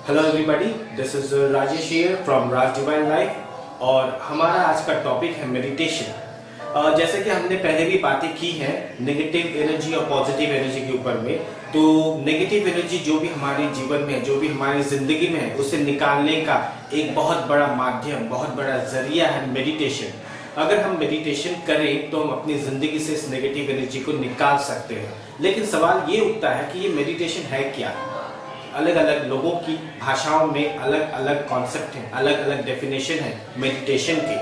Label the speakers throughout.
Speaker 1: Hello everybody, this is Rajesh here from Raj divine life और हमारा आज का टॉपिक है मेडिटेशन। जैसे कि हमने पहले भी बातें की हैं नेगेटिव एनर्जी और पॉजिटिव एनर्जी के ऊपर में। तो नेगेटिव एनर्जी जो भी हमारे जीवन में है, जो भी हमारी जिंदगी में है, उसे निकालने का एक बहुत बड़ा माध्यम, बहुत बड़ा जरिया है मेडिटेशन। अगर हम मेडिटेशन करें तो हम अपनी जिंदगी से इस नेगेटिव एनर्जी को निकाल सकते हैं। लेकिन सवाल ये उठता है कि ये मेडिटेशन है क्या। अलग अलग लोगों की भाषाओं में अलग अलग कॉन्सेप्ट हैं, अलग अलग डेफिनेशन है मेडिटेशन की।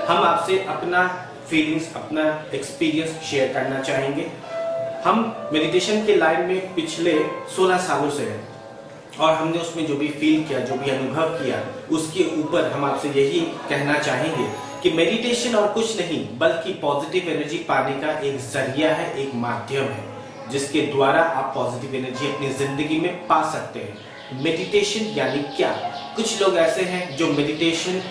Speaker 1: हम आपसे अपना फीलिंग्स, अपना एक्सपीरियंस शेयर करना चाहेंगे। हम मेडिटेशन के लाइन में पिछले 16 सालों से हैं और हमने उसमें जो भी फील किया, जो भी अनुभव किया, उसके ऊपर हम आपसे यही कहना चाहेंगे कि मेडिटेशन और कुछ नहीं बल्कि पॉजिटिव एनर्जी पाने का एक जरिया है, एक माध्यम है जिसके द्वारा आप पॉजिटिव एनर्जी अपनी जिंदगी में पा सकते हैं। मेडिटेशन यानी क्या? कुछ लोग ऐसे हैं जो मेडिटेशन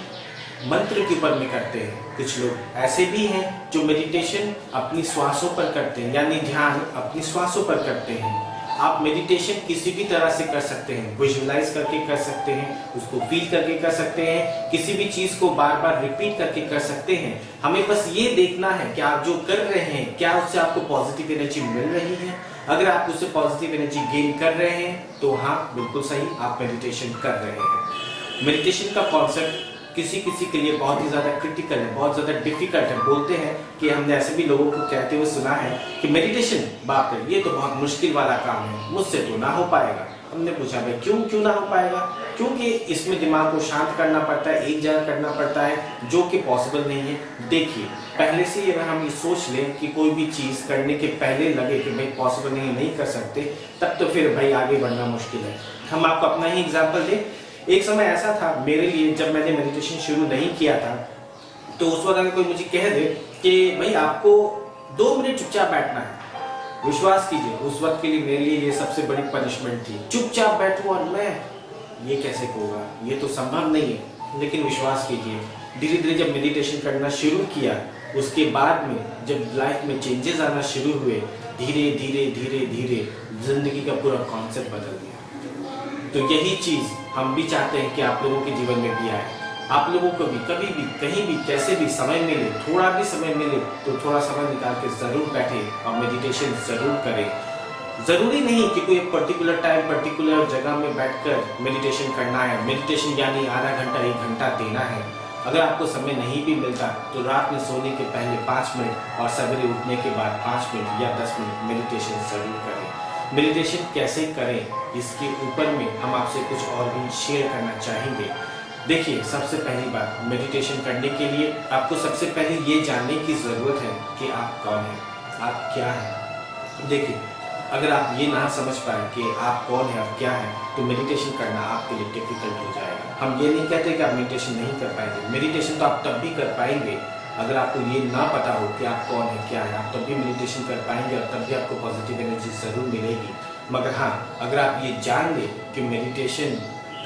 Speaker 1: मंत्र के ऊपर में करते हैं, कुछ लोग ऐसे भी हैं जो मेडिटेशन अपनी श्वासों पर करते हैं, यानी ध्यान अपनी श्वासों पर करते हैं। आप मेडिटेशन किसी भी तरह से कर सकते हैं, विजुअलाइज करके कर सकते हैं, उसको फील करके कर सकते हैं, किसी भी चीज को बार बार रिपीट करके कर सकते हैं। हमें बस ये देखना है कि आप जो कर रहे हैं क्या उससे आपको पॉजिटिव एनर्जी मिल रही है। अगर आप उससे पॉजिटिव एनर्जी गेन कर रहे हैं तो हाँ, बिल्कुल सही, आप मेडिटेशन कर रहे हैं। मेडिटेशन का कॉन्सेप्ट किसी किसी के लिए बहुत ही ज्यादा क्रिटिकल है, बहुत ज्यादा डिफिकल्ट है। बोलते हैं कि हमने ऐसे भी लोगों को कहते हुए सुना है कि मेडिटेशन, बाप रे, ये तो बहुत मुश्किल वाला काम है, मुझसे तो ना हो पाएगा। हमने पूछा भाई क्यों ना हो पाएगा? क्योंकि इसमें दिमाग को शांत करना पड़ता है, एक जगह करना पड़ता है, जो कि पॉसिबल नहीं है। देखिए, पहले से ही अगर हम ये सोच लें कि कोई भी चीज करने के पहले लगे कि भाई पॉसिबल नहीं कर सकते, तब तो फिर भाई आगे बढ़ना मुश्किल है। हम आपको अपना ही एग्जाम्पल दें। एक समय ऐसा था मेरे लिए, जब मैंने मेडिटेशन शुरू नहीं किया था, तो उस वक्त अगर कोई मुझे कह दे कि भाई आपको 2 मिनट चुपचाप बैठना है, विश्वास कीजिए उस वक्त के लिए मेरे लिए ये सबसे बड़ी पनिशमेंट थी। चुपचाप बैठूं और मैं, ये कैसे होगा, ये तो संभव नहीं है। लेकिन विश्वास कीजिए, धीरे धीरे जब मेडिटेशन करना शुरू किया, उसके बाद में जब लाइफ में चेंजेस आना शुरू हुए, धीरे धीरे धीरे धीरे जिंदगी का पूरा कॉन्सेप्ट बदल गया। तो यही चीज हम भी चाहते हैं कि आप लोगों के जीवन में भी आए। आप लोगों को भी कभी भी, कहीं भी, कैसे भी समय मिले, थोड़ा भी समय मिले तो थोड़ा समय निकाल के जरूर बैठे और मेडिटेशन जरूर करें। जरूरी नहीं कि कोई पर्टिकुलर टाइम, पर्टिकुलर जगह में बैठकर मेडिटेशन करना है। मेडिटेशन यानी आधा घंटा, 1 घंटा देना है। अगर आपको समय नहीं भी मिलता तो रात में सोने के पहले 5 मिनट और सवेरे उठने के बाद 5 मिनट या 10 मिनट मेडिटेशन जरूर करें। मेडिटेशन कैसे करें, इसके ऊपर में हम आपसे कुछ और भी शेयर करना चाहेंगे। देखिए, सबसे पहली बात, मेडिटेशन करने के लिए आपको सबसे पहले ये जानने की जरूरत है कि आप कौन हैं, आप क्या हैं। देखिए, अगर आप ये ना समझ पाए कि आप कौन है और क्या है, तो मेडिटेशन करना आपके लिए डिफिकल्ट हो जाएगा। हम ये नहीं कहते कि आप मेडिटेशन नहीं कर पाएंगे, मेडिटेशन तो आप तब भी कर पाएंगे अगर आपको ये ना पता हो कि आप कौन है, क्या है। आप तब भी मेडिटेशन कर पाएंगे और तब भी आपको पॉजिटिव एनर्जी जरूर मिलेगी। मगर हाँ, अगर आप ये जान लें कि मेडिटेशन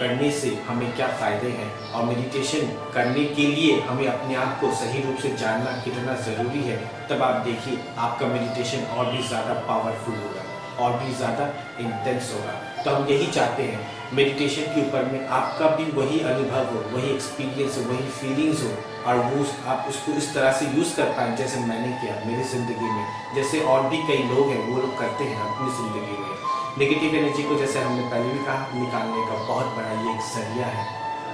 Speaker 1: करने से हमें क्या फायदे हैं और मेडिटेशन करने के लिए हमें अपने आप को सही रूप से जानना कितना ज़रूरी है, तब आप देखिए आपका मेडिटेशन और भी ज़्यादा पावरफुल होगा और भी ज़्यादा इंटेंस होगा। तो हम यही चाहते हैं मेडिटेशन के ऊपर में आपका भी वही अनुभव हो, वही एक्सपीरियंस हो, वही फीलिंग्स हो और वो आप उसको इस तरह से यूज़ कर पाएँ जैसे मैंने किया मेरी ज़िंदगी में, जैसे और भी कई लोग हैं वो लोग करते हैं अपनी ज़िंदगी में। नेगेटिव एनर्जी को, जैसे हमने पहले भी कहा, निकालने का बहुत बड़ा ये एक जरिया है।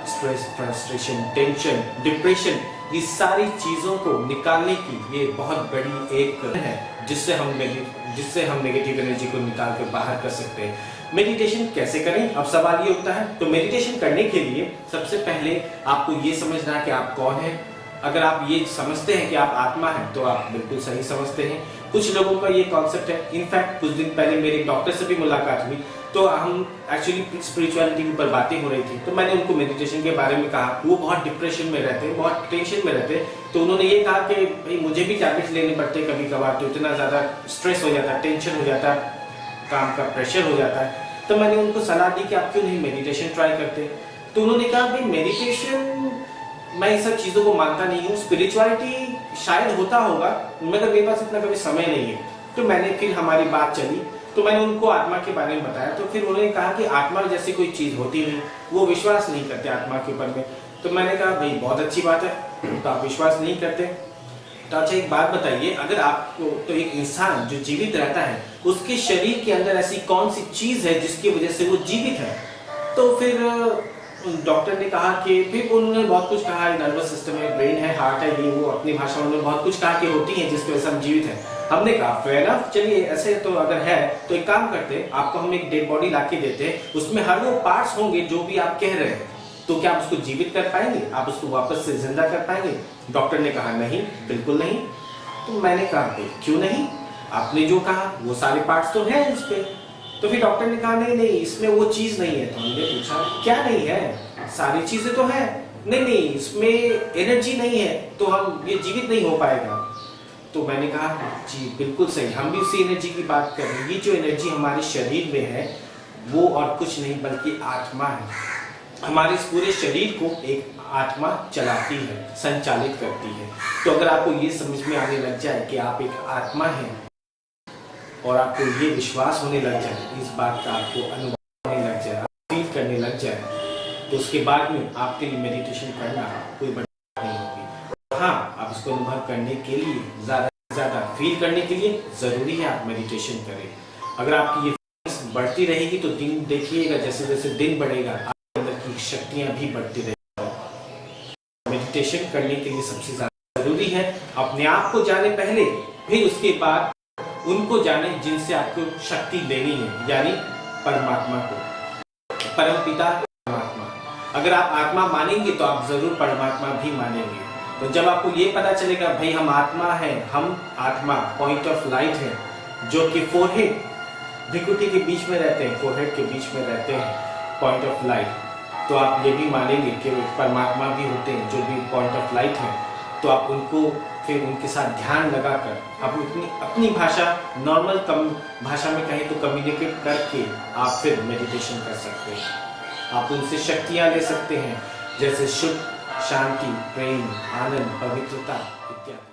Speaker 1: स्ट्रेस, फ्रस्ट्रेशन, टेंशन, डिप्रेशन, इस सारी चीज़ों को निकालने की ये बहुत बड़ी एक है जिससे हम नेगेटिव एनर्जी को निकाल कर बाहर कर सकते हैं। मेडिटेशन कैसे करें, अब सवाल ये उठता है। तो मेडिटेशन करने के लिए सबसे पहले आपको ये समझना है कि आप कौन हैं। अगर आप ये समझते हैं कि आप आत्मा हैं तो आप बिल्कुल सही समझते हैं। कुछ लोगों का ये कॉन्सेप्ट है। इनफैक्ट कुछ दिन पहले मेरे डॉक्टर से भी मुलाकात हुई तो हम एक्चुअली स्पिरिचुअलिटी के ऊपर बातें हो रही थी, तो मैंने उनको मेडिटेशन के बारे में कहा। वो बहुत डिप्रेशन में रहते हैं, बहुत टेंशन में रहते हैं, तो उन्होंने ये कहा कि भाई मुझे भी टैबलेट्स लेने पड़ते कभी कभार, तो इतना ज़्यादा स्ट्रेस हो जाता है, टेंशन हो जाता है, काम का प्रेशर हो जाता है। तो मैंने उनको सलाह दी कि आप क्यों नहीं मेडिटेशन ट्राई करते। तो उन्होंने कहा भाई मेडिटेशन, मैं इन सब चीज़ों को मानता नहीं हूँ, स्पिरिचुअलिटी शायद होता होगा मगर मेरे पास इतना कभी समय नहीं है। तो मैंने फिर हमारी बात चली तो मैंने उनको आत्मा के बारे में बताया, तो फिर उन्होंने कहा कि आत्मा जैसी कोई चीज होती नहीं, वो विश्वास नहीं करते आत्मा के ऊपर में। तो मैंने कहा भाई बहुत अच्छी बात है, तो आप विश्वास नहीं करते तो अच्छा एक बात बताइए, अगर आपको तो एक इंसान जो जीवित रहता है उसके शरीर के अंदर ऐसी कौन सी चीज है जिसकी वजह से वो जीवित है? तो फिर डॉक्टर ने कहा कि फिर उन्होंने बहुत कुछ कहा, नर्वस सिस्टम है, ब्रेन है, हार्ट है, ये वो अपनी भाषा में उन्होंने बहुत कुछ कहा कि होती है जिसकी वजह से हम जीवित हैं। हमने कहा फेयर एनफ, चलिए ऐसे तो अगर है तो एक काम करते हैं, आपको हम एक डेड बॉडी लाके देते हैं, उसमें हर वो पार्ट्स होंगे जो भी आप कह रहे हैं, तो क्या आप उसको जीवित कर पाएंगे, आप उसको वापस से जिंदा कर पाएंगे? डॉक्टर ने कहा नहीं, बिल्कुल नहीं। तो मैंने कहा क्यों नहीं, आपने जो कहा वो सारे पार्ट्स तो हैं इस पे। तो फिर डॉक्टर ने कहा नहीं नहीं इसमें वो चीज नहीं है। तो हमने पूछा क्या नहीं है? सारी चीजें तो है। नहीं नहीं इसमें एनर्जी नहीं है, तो हम ये जीवित नहीं हो पाएगा। तो मैंने कहा जी बिल्कुल सही, हम भी उसी एनर्जी की बात कर रहे हैं। ये जो एनर्जी हमारे शरीर में है वो और कुछ नहीं बल्कि आत्मा है। हमारे इस पूरे शरीर को एक आत्मा चलाती है, संचालित करती है। तो अगर आपको ये समझ में आने लग जाए कि आप एक आत्मा हैं और आपको ये विश्वास होने लग जाए, इस बात का आपको अनुभव होने लग जाए, फील करने लग जाए, तो उसके बाद में आपके लिए मेडिटेशन करना कोई बड़ी बात नहीं होगी। हाँ, आप इसको अनुभव करने के लिए ज्यादा से ज्यादा फील करने के लिए जरूरी है आप मेडिटेशन करें। अगर आपकी ये फीलिंग्स बढ़ती रहेगी तो दिन देखिएगा जैसे जैसे दिन बढ़ेगा आपके अंदर की शक्तियां भी बढ़ती रहेगी। मेडिटेशन करने के लिए सबसे ज्यादा जरूरी है अपने आप को जाने पहले, फिर उसके बाद उनको जाने जिनसे आपको शक्ति लेनी है, यानी परमात्मा को, परमपिता परमात्मा। अगर आप आत्मा मानेंगे तो आप जरूर परमात्मा भी मानेंगे। तो जब आपको ये पता चलेगा भाई हम आत्मा हैं, हम आत्मा पॉइंट ऑफ लाइट है जो कि फोरहेड भ्रिकुटी के बीच में रहते हैं, फोरहेड के बीच में रहते हैं पॉइंट ऑफ लाइट, तो आप ये भी मानेंगे कि परमात्मा भी होते हैं जो भी पॉइंट ऑफ लाइट है। तो आप उनको फिर उनके साथ ध्यान लगाकर आप अपनी भाषा नॉर्मल कम भाषा में कहें तो कम्युनिकेट करके आप फिर मेडिटेशन कर सकते हैं। आप उनसे शक्तियां ले सकते हैं जैसे सुख, शांति, प्रेम, आनंद, पवित्रता इत्यादि।